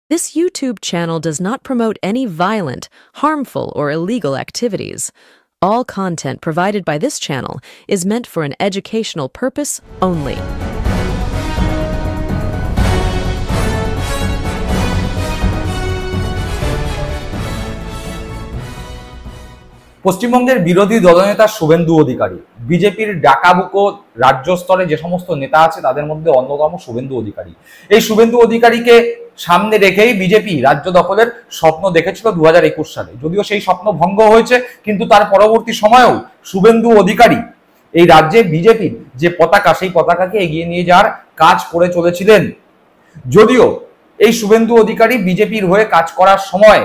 This YouTube channel does not promote any violent, harmful, or illegal activities. All content provided by this channel is meant for an educational purpose only. পশ্চিমবঙ্গের বিরোধী দলনেতা শুভেন্দু অধিকারী, বিজেপির ডাকাবুকো রাজ্য স্তরে যে সমস্ত নেতা আছে তাদের মধ্যে অন্যতম শুভেন্দু অধিকারী। এই শুভেন্দু অধিকারীকে সামনে রেখেই বিজেপি রাজ্য দখলের স্বপ্ন দেখেছিল 2021 সালে। যদিও সেই স্বপ্ন ভঙ্গ হয়েছে, কিন্তু তার পরবর্তী সময়েও শুভেন্দু অধিকারী এই রাজ্যে বিজেপির যে পতাকা, সেই পতাকাকে এগিয়ে নিয়ে যাওয়ার কাজ করে চলেছিলেন। যদিও এই শুভেন্দু অধিকারী বিজেপির হয়ে কাজ করার সময়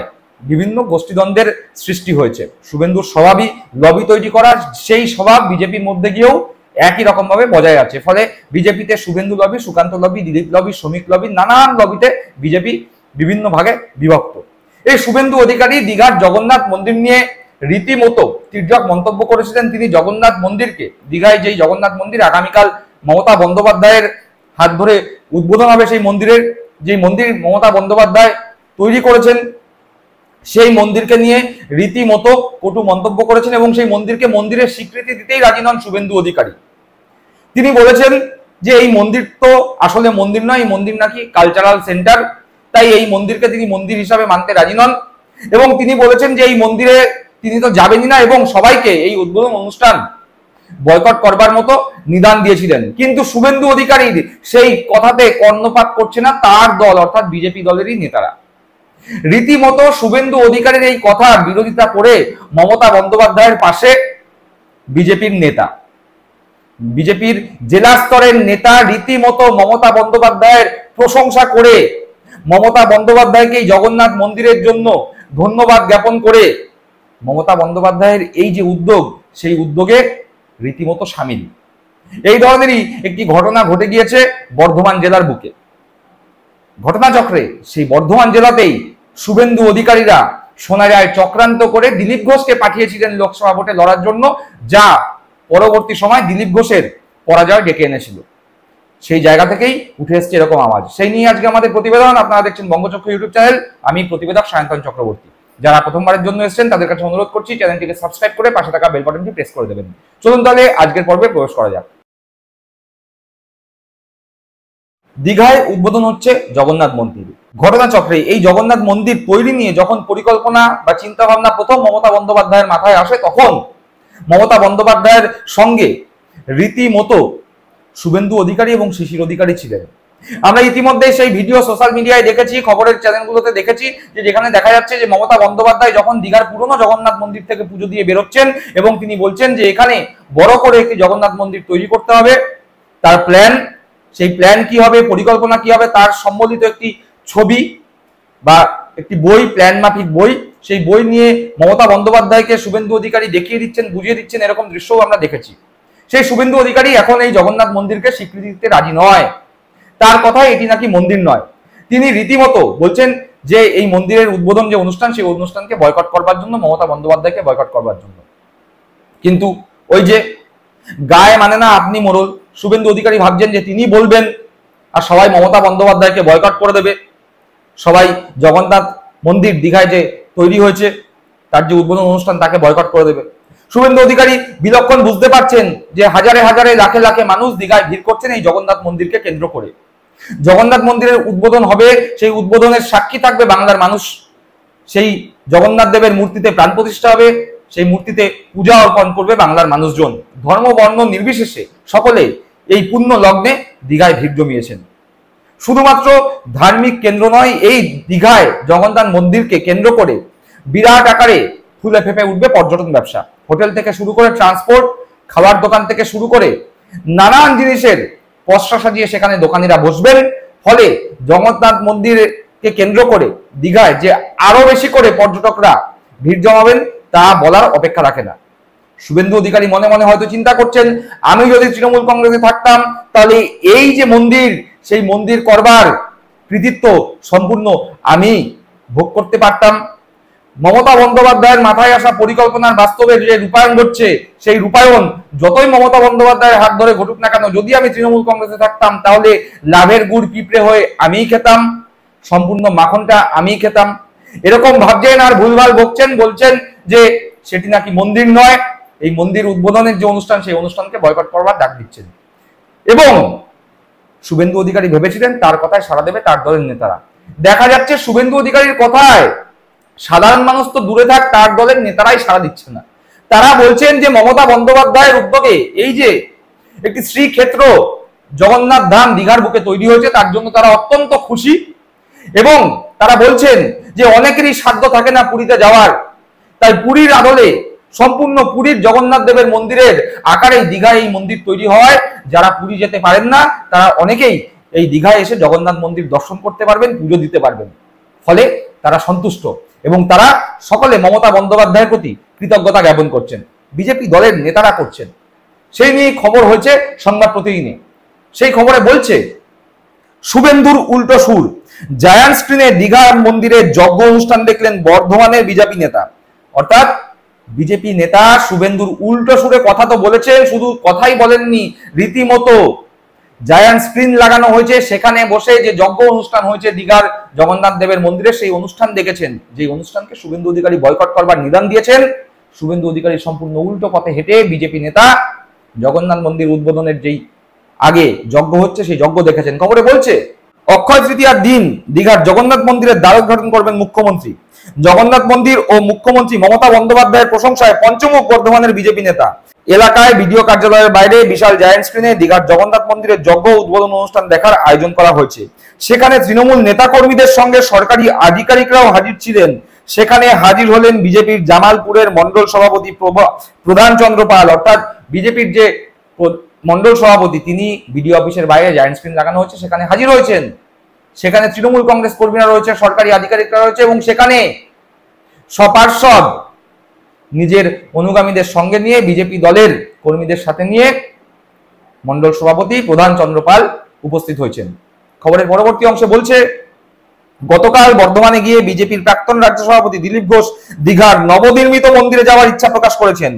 বিভিন্ন গোষ্ঠীদ্বন্দ্বের সৃষ্টি হয়েছে। শুভেন্দুর স্বভাবই লবি তৈরি করার, সেই স্বভাব বিজেপির মধ্যে গিয়েও একই রকম ভাবে বজায় আছে। ফলে বিজেপিতে Suvendu lobby, Sukanta lobby, Dilip lobby, শ্রমিক লবি, নানান লবিতে বিজেপি বিভিন্ন ভাগে বিভক্ত। এই শুভেন্দু অধিকারী দীঘার জগন্নাথ মন্দির নিয়ে রীতিমতো তীর্যক মন্তব্য করেছিলেন। তিনি জগন্নাথ মন্দিরকে, দীঘায় যেই জগন্নাথ মন্দির আগামীকাল মমতা বন্দ্যোপাধ্যায়ের হাত ধরে উদ্বোধন হবে, সেই মন্দিরের যে মন্দির মমতা বন্দ্যোপাধ্যায় তৈরি করেছেন, সেই মন্দিরকে নিয়ে রীতিমতো কটু মন্তব্য করেছেন এবং সেই মন্দিরকে মন্দিরের স্বীকৃতি দিতেই রাজি নন শুভেন্দু অধিকারী। তিনি বলেছেন যে এই মন্দির তো আসলে মন্দির নয়, এই মন্দির নাকি কালচারাল সেন্টার, তাই এই মন্দিরকে তিনি মন্দির হিসাবে মানতে রাজি নন। এবং তিনি বলেছেন যে এই মন্দিরে তিনি তো যাবেনই না এবং সবাইকে এই উদ্বোধন অনুষ্ঠান বয়কট করবার মতো নিদান দিয়েছিলেন। কিন্তু শুভেন্দু অধিকারীর সেই কথাতে কর্ণপাত করছে না তার দল, অর্থাৎ বিজেপি দলেরই নেতারা। রীতিমতো শুভেন্দু অধিকারীর এই কথার বিরোধিতা করে মমতা বন্দ্যোপাধ্যায়ের পাশে বিজেপির নেতা, বিজেপির জেলা স্তরের নেতা রীতিমতো মমতা বন্দ্যোপাধ্যায়ের প্রশংসা করে, মমতা বন্দ্যোপাধ্যায়কে এই জগন্নাথ মন্দিরের জন্য ধন্যবাদ জ্ঞাপন করে মমতা বন্দ্যোপাধ্যায়ের এই যে উদ্যোগ, সেই উদ্যোগে রীতিমতো সামিল। এই ধরনেরই একটি ঘটনা ঘটে গিয়েছে বর্ধমান জেলার বুকে। ঘটনাচক্রে সেই বর্ধমান জেলাতেই শুভেন্দু অধিকারীরা শোনা যায় চক্রান্ত করে দিলীপ ঘোষকে পাঠিয়েছিলেন লোকসভা ভোটে লড়ার জন্য, যা পরবর্তী সময় দিলীপ ঘোষের পরাজয় ডেকে এনেছিল। সেই জায়গা থেকেই উঠে এসছে এরকম আওয়াজ। সেই নিয়ে আজকে আমাদের প্রতিবেদন। আপনারা দেখছেন বঙ্গচক্র ইউটিউব চ্যানেল। আমি প্রতিবেদক সায়ন্তন চক্রবর্তী। যারা প্রথমবারের জন্য এসেছেন তাদের কাছে অনুরোধ করছি চ্যানেলটিকে সাবস্ক্রাইব করে পাশে থাকা বেল বাটনটি প্রেস করে দেবেন। চলুন তাহলে আজকের পর্বে প্রবেশ করা যাক। দীঘায় উদ্বোধন হচ্ছে জগন্নাথ মন্দির। ঘটনাচক্রে এই জগন্নাথ মন্দির তৈরি নিয়ে যখন পরিকল্পনা বা চিন্তা ভাবনা প্রথম মমতা বন্দ্যোপাধ্যায়ের মাথায় আসে, তখন মমতা বন্দ্যোপাধ্যায়ের সঙ্গে রীতিমতো শুভেন্দু অধিকারী এবং শিশির অধিকারী ছিলেন। আমরা ইতিমধ্যে সেই ভিডিও সোশ্যাল মিডিয়ায় দেখেছি, খবরের চ্যানেলগুলোতে দেখেছি, যে যেখানে দেখা যাচ্ছে যে মমতা বন্দ্যোপাধ্যায় যখন দীঘার পুরনো জগন্নাথ মন্দির থেকে পুজো দিয়ে বেরোচ্ছেন এবং তিনি বলছেন যে এখানে বড় করে একটি জগন্নাথ মন্দির তৈরি করতে হবে, তার প্ল্যান, সেই প্ল্যান কি হবে, পরিকল্পনা কি হবে, তার সম্বলিত একটি ছবি বা একটি বই, প্ল্যান মাফিক বই, সেই বই নিয়ে মমতা বন্দ্যোপাধ্যায়কে শুভেন্দু অধিকারী দেখিয়ে দিচ্ছেন, বুঝিয়ে দিচ্ছেন, এরকম দৃশ্যও আমরা দেখেছি। সেই শুভেন্দু অধিকারী এখন এই জগন্নাথ মন্দিরকে স্বীকৃতি দিতে রাজি নয়। তার কথায় এটি নাকি মন্দির নয়। তিনি রীতিমতো বলছেন যে এই মন্দিরের উদ্বোধন যে অনুষ্ঠান, সেই অনুষ্ঠানকে বয়কট করবার জন্য, মমতা বন্দ্যোপাধ্যায়কে বয়কট করবার জন্য। কিন্তু ওই যে গায়ে মানে না আপনি মোড়ল, শুভেন্দু অধিকারী ভাবছেন যে তিনি বলবেন আর সবাই মমতা বন্দ্যোপাধ্যায়কে বয়কট করে দেবে, সবাই জগন্নাথ মন্দির দীঘায় যে তৈরি হয়েছে তার যে উদ্বোধন অনুষ্ঠান তাকে বয়কট করে দেবে। শুভেন্দু অধিকারী বিলক্ষণ বুঝতে পারছেন যে হাজারে হাজারে লাখে লাখে মানুষ দীঘায় ভিড় করছেন এই জগন্নাথ মন্দিরকে কেন্দ্র করে। জগন্নাথ মন্দিরের উদ্বোধন হবে, সেই উদ্বোধনের সাক্ষী থাকবে বাংলার মানুষ। সেই জগন্নাথ দেবের মূর্তিতে প্রাণ প্রতিষ্ঠা হবে, সেই মূর্তিতে পূজা অর্পণ করবে বাংলার মানুষজন। ধর্ম বর্ণ নির্বিশেষে সকলে এই পুণ্য লগ্নে দীঘায় ভিড় জমিয়েছেন। শুধুমাত্র ধার্মিক কেন্দ্র নয়, এই দীঘায় জগন্নাথ মন্দিরকে কেন্দ্র করে বিরাট আকারে ফুলে ফেপে উঠবে পর্যটন ব্যবসা। হোটেল থেকে শুরু করে ট্রান্সপোর্ট, খাবার দোকান থেকে শুরু করে নানান জিনিসের পসরা সাজিয়ে সেখানে দোকানিরা বসবেন। ফলে জগন্নাথ মন্দিরকে কেন্দ্র করে দীঘায় যে আরো বেশি করে পর্যটকরা ভিড় জমাবেন তা বলার অপেক্ষা রাখে না। শুভেন্দু অধিকারী মনে মনে হয়তো চিন্তা করছেন, আমি যদি তৃণমূল কংগ্রেসে থাকতাম তাহলে এই যে মন্দির, সেই মন্দির করবার কৃতিত্ব সম্পূর্ণ আমি ভোগ করতে পারতাম। মমতা বন্দ্যোপাধ্যায়ের মাথায় আসা পরিকল্পনার বাস্তবে যে রূপায়ণ ঘটছে, সেই রূপায়ণ যতই মমতা বন্দ্যোপাধ্যায়ের হাত ধরে ঘটুক না কেন, যদি আমি তৃণমূল কংগ্রেসে থাকতাম তাহলে লাভের গুড় পিঁপড়ে হয়ে আমিই খেতাম। সম্পূর্ণ মাখনটা আমি খেতাম, এরকম ভাবছেন আর ভুলভাল বকছেন, বলছেন যে সেটি নাকি মন্দির নয়, এই মন্দির উদ্বোধনের যে অনুষ্ঠান সেই অনুষ্ঠানকে বয়কট করবার ডাক দিচ্ছেন। এবং শুভেন্দু অধিকারী ভেবেছিলেন তার কথায় সাড়া দেবে তার দলের নেতারা। দেখা যাচ্ছে শুভেন্দু অধিকারীর কথায় সাধারণ মানুষ তো দূরে থাক, তার দলের নেতারাই সাড়া দিচ্ছে না। তারা বলছেন যে মমতা বন্দ্যোপাধ্যায়ের উদ্যোগে এই যে একটি শ্রীক্ষেত্র জগন্নাথ ধাম দীঘার বুকে তৈরি হয়েছে তার জন্য তারা অত্যন্ত খুশি। এবং তারা বলছেন যে অনেকেরই সাধ্য থাকে না পুরীতে যাওয়ার, তাই পুরীর আদলে সম্পূর্ণ পুরীর জগন্নাথ দেবের মন্দিরের আকারে দীঘায় এই মন্দির তৈরি হওয়ায় যারা পুরী যেতে পারেন না তারা অনেকেই এই দীঘায় এসে জগন্নাথ মন্দির দর্শন করতে পারবেন, পুজো দিতে পারবেন। ফলে তারা সন্তুষ্ট এবং তারা সকলে মমতা বন্দ্যোপাধ্যায়ের প্রতি কৃতজ্ঞতা জ্ঞাপন করছেন, বিজেপি দলের নেতারা করছেন। সেই নিয়ে খবর হয়েছে সংবাদ প্রতিদিনে। সেই খবরে বলছে শুভেন্দুর উল্টো সুর, জায়ান্ট স্ক্রিনে দীঘা মন্দিরে যজ্ঞ অনুষ্ঠান দেখলেন বর্ধমানের বিজেপি নেতা। অর্থাৎ বিজেপি নেতা শুভেন্দুর উল্টো সুরে কথা তো বলেছেন, শুধু কথাই বলেননি, রীতিমতো জায়ান্ট স্ক্রিন লাগানো হয়েছে, সেখানে বসে যে যজ্ঞ অনুষ্ঠান হয়েছে দীঘার জগন্নাথ দেবের মন্দিরে সেই অনুষ্ঠান দেখেছেন, যে অনুষ্ঠানকে শুভেন্দু অধিকারী বয়কট করবার নিদান দিয়েছেন। শুভেন্দু অধিকারী সম্পূর্ণ উল্টো পথে হেঁটে বিজেপি নেতা জগন্নাথ মন্দির উদ্বোধনের যেই আগে যজ্ঞ হচ্ছে সেই যজ্ঞ দেখেছেন। খবরে বলছে অক্ষয় তৃতীয়ার দিন দীঘার জগন্নাথ মন্দিরের দ্বারোদ্ঘাটন করবেন মুখ্যমন্ত্রী। জগন্নাথ মন্দির ও মুখ্যমন্ত্রী মমতা বন্দ্যোপাধ্যায়ের প্রশংসায় পঞ্চমুখ বর্ধমানের বিজেপি নেতা। এলাকায় বিডিও কার্যালয়ের বাইরে বিশাল জায়ান্ট স্ক্রিনে দীঘার জগন্নাথ মন্দিরের যজ্ঞ উদ্বোধন অনুষ্ঠান দেখার আয়োজন করা হয়েছে। সেখানে তৃণমূল নেতাকর্মীদের সঙ্গে সরকারি আধিকারিকরাও হাজির ছিলেন। সেখানে হাজির হলেন বিজেপির জামালপুরের মন্ডল সভাপতি প্রধান চন্দ্র পাল। অর্থাৎ বিজেপির যে মন্ডল সভাপতি তিনি বিডিও অফিসের বাইরে জায়ান্ট স্ক্রিন লাগানো হয়েছে সেখানে হাজির হয়েছেন। সেখানে তৃণমূল কংগ্রেস কর্মীরা রয়েছে, সরকারি আধিকারিকরা রয়েছে এবং সেখানে সপার্ষদ নিজের অনুগামীদের সঙ্গে নিয়ে বিজেপি দলের কর্মীদের সাথে নিয়ে মন্ডল সভাপতি প্রধান চন্দ্রপাল উপস্থিত হয়েছেন। খবরের পরবর্তী অংশে বলছে গতকাল বর্ধমানে গিয়ে বিজেপির প্রাক্তন রাজ্য সভাপতি দিলীপ ঘোষ দীঘার নবনির্মিত মন্দিরে যাওয়ার ইচ্ছা প্রকাশ করেছেন।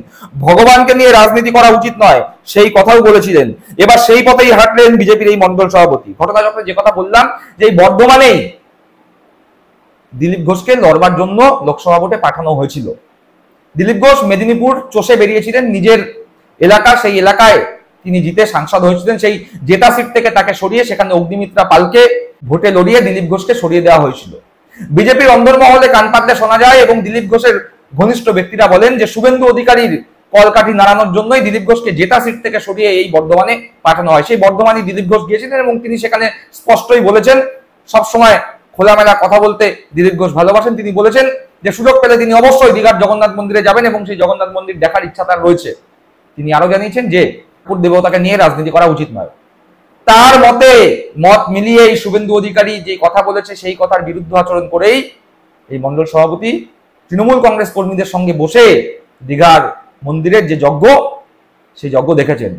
ভগবানকে নিয়ে রাজনীতি করা উচিত নয় সেই কথাও বলেছিলেন। এবার সেই পথেই হাঁটলেন বিজেপির এই মন্ডল সভাপতি। ঘটনাচক্রে যে কথা বললাম যে এই বর্ধমানেই দিলীপ ঘোষকে লড়বার জন্য লোকসভা ভোটে পাঠানো হয়েছিল। দিলীপ ঘোষ মেদিনীপুর চষে বেরিয়েছিলেন নিজের এলাকা, সেই এলাকায় তিনি জিতে সাংসদ হয়েছিলেন। সেই জেতা সিট থেকে তাকে সরিয়ে সেখানে অগ্নিমিত্রা পালকে ভোটে লড়িয়ে দিলীপ ঘোষকে সরিয়ে দেওয়া হয়েছিল। বিজেপির অন্দরমহলে কান পাতলে শোনা যায় এবং দিলীপ ঘোষের ঘনিষ্ঠ ব্যক্তিরা বলেন যে শুভেন্দু অধিকারীর কলকাঠি নাড়ানোর জন্যই দিলীপ ঘোষকে জেতা সিট থেকে সরিয়ে এই বর্ধমানে পাঠানো হয়। সেই বর্ধমানে দিলীপ ঘোষ গিয়েছিলেন এবং তিনি সেখানে স্পষ্টই বলেছেন, সবসময় খোলামেলা কথা বলতে দিলীপ ঘোষ ভালোবাসেন। তিনি বলেছেন যে সুযোগ পেলে তিনি অবশ্যই দীঘার জগন্নাথ মন্দিরে যাবেন এবং সেই জগন্নাথ মন্দির দেখার ইচ্ছা তার রয়েছে। তিনি আরো জানিয়েছেন যে দেবতাকে নিয়ে রাজনীতি করা উচিত নয়। তার মতে মত মিলিয়ে এই শুভেন্দু অধিকারী যে কথা বলেছে সেই কথার বিরুদ্ধ আচরণ করেই এই মন্ডল সভাপতি তৃণমূল কংগ্রেস কর্মীদের সঙ্গে বসে দীঘার মন্দিরের যে যজ্ঞ সেই যজ্ঞ দেখেছেন।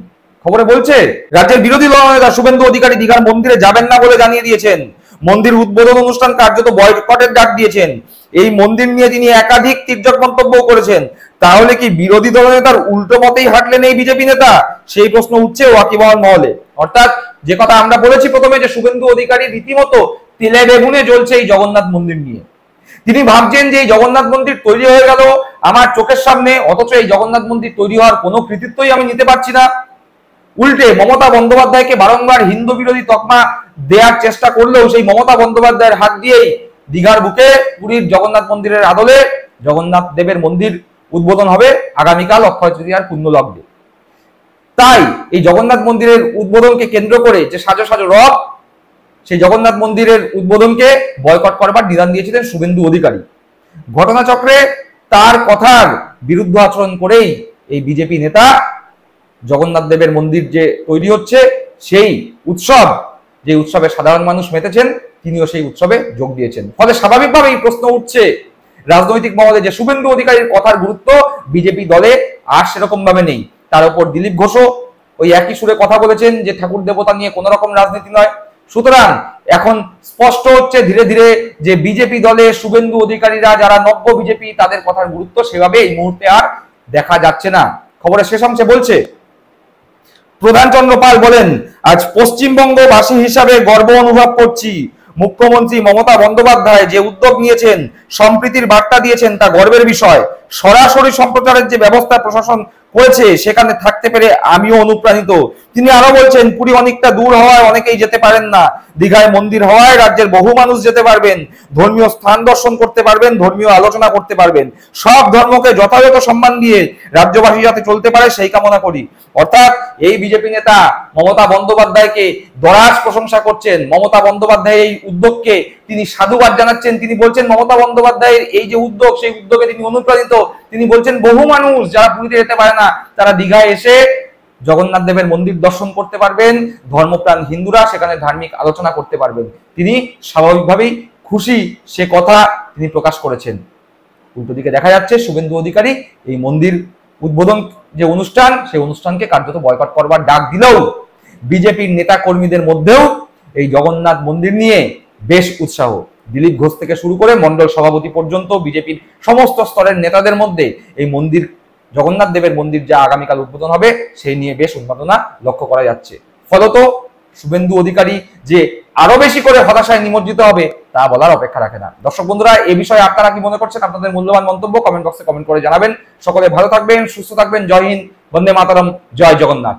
খবরে বলছে রাজ্যের বিরোধী দলনেতা শুভেন্দু অধিকারী দীঘার মন্দিরে যাবেন না বলে জানিয়ে দিয়েছেন। মন্দির উদ্বোধন অনুষ্ঠান কার্যত বয়কটের ডাক দিয়েছেন। এই মন্দির নিয়ে তিনি একাধিক তির্যক মন্তব্য করেছেন। তাহলে কি বিরোধী দলনেতার উল্টো মতেই হাঁটলেন এই বিজেপি নেতা? সেই প্রশ্ন উঠছে ওয়াকিবহাল মহলে। অর্থাৎ যে কথা আমরা বলেছি প্রথমে যে শুভেন্দু অধিকারী রীতিমতো তেলে বেগুনে জ্বলছে এই জগন্নাথ মন্দির নিয়ে। তিনি ভাবছেন যে এই জগন্নাথ মন্দির তৈরি হয়ে গেল আমার চোখের সামনে, অথচ এই জগন্নাথ মন্দির তৈরি হওয়ার কোনো কৃতিত্বই আমি নিতে পারছি না। উল্টে মমতা বন্দ্যোপাধ্যায়কে বারংবার হিন্দু বিরোধী তকমা দেওয়ার চেষ্টা করলেও সেই মমতা বন্দ্যোপাধ্যায়ের হাত দিয়েই দীঘার বুকে পুরীর জগন্নাথ মন্দিরের আদলে জগন্নাথ দেবের মন্দির উদ্বোধন হবে আগামীকাল অক্ষয় তৃতীয়ার পুণ্য লগ্নে। তাই এই জগন্নাথ মন্দিরের উদ্বোধনকে কেন্দ্র করে যে সাজো সাজো রথ, সেই জগন্নাথ মন্দিরের উদ্বোধনকে বয়কট করবার নিদান দিয়েছিলেন শুভেন্দু অধিকারী। ঘটনাচক্রে তার কথার বিরুদ্ধ আচরণ করেই এই বিজেপি নেতা জগন্নাথ দেবের মন্দির যে তৈরি হচ্ছে সেই উৎসব, যে উৎসবে সাধারণ মানুষ মেতেছেন, তিনিও সেই উৎসবে যোগ দিয়েছেন। ফলে স্বাভাবিকভাবে এই প্রশ্ন উঠছে রাজনৈতিক মহলে যে শুভেন্দু অধিকারীর কথার গুরুত্ব বিজেপি দলে আর সেরকম ভাবে নেই। তার উপর দিলীপ ঘোষও ওই একই সুরে কথা বলেছেন যে ঠাকুর দেবতা নিয়ে কোন রকম রাজনীতি নয়। সুতরাং এখন স্পষ্ট হচ্ছে ধীরে ধীরে যে বিজেপি দলে শুভেন্দু অধিকারীরা যারা নব্য বিজেপি তাদের কথার গুরুত্ব সেভাবে এই মুহূর্তে আর দেখা যাচ্ছে না। খবরের শেষ অংশে বলছে প্রধান চন্দ্র পাল বলেন, আজ পশ্চিমবঙ্গবাসী হিসাবে গর্ব অনুভব করছি। মুখ্যমন্ত্রী মমতা বন্দ্যোপাধ্যায় যে উদ্যোগ নিয়েছেন, সম্প্রীতির বার্তা দিয়েছেন, তা গর্বের বিষয়। সরাসরি সম্প্রচারের যে ব্যবস্থা প্রশাসন করেছে সেখানে থাকতে পেরে আমিও অনুপ্রাণিত। তিনি আরো বলছেন, পুরী অনেকটা দূর হওয়ায় অনেকেই যেতে পারেন না, দীঘায় মন্দির হওয়ায় রাজ্যের বহু মানুষ যেতে পারবেন, ধর্মীয় স্থান দর্শন করতে পারবেন, ধর্মীয় আলোচনা করতে পারবেন। সব ধর্মকে যথাযথ সম্মান দিয়ে রাজ্যবাসী যাতে চলতে পারে সেই কামনা করি। অর্থাৎ এই বিজেপি নেতা মমতা বন্দ্যোপাধ্যায়কে দরাজ প্রশংসা করছেন। মমতা বন্দ্যোপাধ্যায় এই উদ্যোগকে তিনি সাধুবাদ জানাচ্ছেন। তিনি বলছেন মমতা বন্দ্যোপাধ্যায়ের এই যে উদ্যোগ, সেই উদ্যোগে তিনি অনুপ্রাণিত। তিনি বলছেন বহু মানুষ যারা পুরীতে যেতে পারে না তারা দীঘায় এসে জগন্নাথ দেবের মন্দির দর্শন করতে পারবেন, ধর্মপ্রাণ হিন্দুরা সেখানে ধার্মিক আলোচনা করতে পারবেন। তিনি স্বাভাবিকভাবেই খুশি, সে কথা তিনি প্রকাশ করেছেন। উল্টো দিকে দেখা যাচ্ছে শুভেন্দু অধিকারী এই মন্দির উদ্বোধন যে অনুষ্ঠান, সেই অনুষ্ঠানকে কার্যত বয়কট করবার ডাক দিলেও বিজেপির নেতা কর্মীদের মধ্যেও এই জগন্নাথ মন্দির নিয়ে বেশ উৎসাহ। দিলীপ ঘোষ থেকে শুরু করে মন্ডল সভাপতি পর্যন্ত বিজেপির সমস্ত স্তরের নেতাদের মধ্যে এই মন্দির, জগন্নাথ দেবের মন্দির যা আগামীকাল উদ্বোধন হবে সেই নিয়ে বেশ উন্মাদনা লক্ষ্য করা যাচ্ছে। ফলত শুভেন্দু অধিকারী যে আরো বেশি করে হতাশায় নিমজ্জিত হবে তা বলার অপেক্ষা রাখে না। দর্শক বন্ধুরা, এই বিষয়ে আপনারা কি মনে করছেন? আপনাদের মূল্যবান মন্তব্য কমেন্ট বক্সে কমেন্ট করে জানাবেন। সকলে ভালো থাকবেন, সুস্থ থাকবেন। জয় হিন্দ, বন্দে মাতরম, জয় জগন্নাথ।